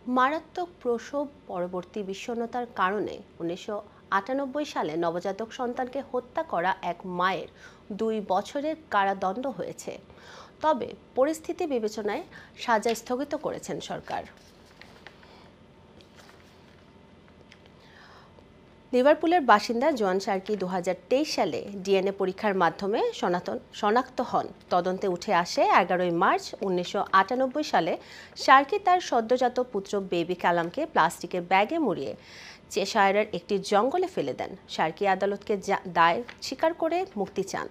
মারাত্মক প্রসব পরবর্তী বিষণ্ণতার কারণে 1998 সালে নবজাতক সন্তানকে হত্যা করা এক মায়ের 2 বছরের কারাদণ্ড হয়েছে। তবে পরিস্থিতি বিবেচনায় সাজা স্থগিত করেছেন সরকার। লিভারপুলের বাসিন্দা জোয়ান শার্কি 2023 সালে ডিএনএ পরীক্ষার মাধ্যমে শনাক্ত হন। তদন্তে উঠে আসে 11 মার্চ 1998 সালে শার্কি তার সদ্যজাত পুত্র বেবি ক্যালামকে প্লাস্টিকের ব্যাগে মুড়িয়ে চেশায়ারের একটি জঙ্গলে ফেলে দেন। শার্কি আদালতকে দায় স্বীকার করে মুক্তি চান।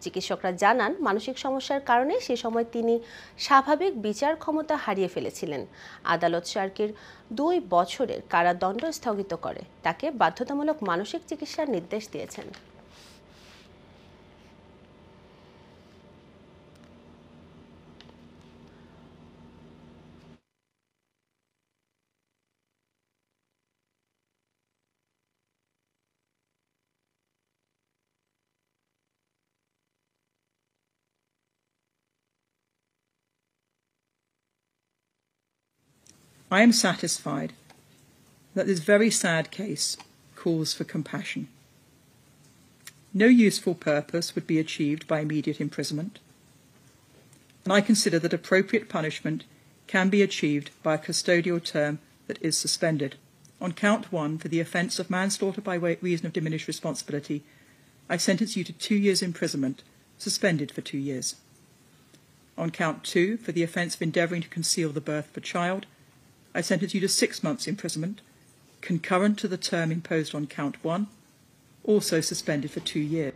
চিকিৎসকরা জানান, মানসিক সমস্যার কারণে সে সময় তিনি স্বাভাবিক বিচার ক্ষমতা হারিয়ে ফেলেছিলেন। আদালত শার্কির 2 বছরের কারাদণ্ড স্থগিত করে তাকে বাধ্যতামূলক মানসিক চিকিৎসার নির্দেশ দিয়েছেন। I am satisfied that this very sad case calls for compassion. No useful purpose would be achieved by immediate imprisonment, and I consider that appropriate punishment can be achieved by a custodial term that is suspended. On count 1, for the offence of manslaughter by reason of diminished responsibility, I sentence you to 2 years' imprisonment, suspended for 2 years. On count 2, for the offence of endeavouring to conceal the birth of a child, I sentence you to 6 months' imprisonment, concurrent to the term imposed on count 1, also suspended for 2 years.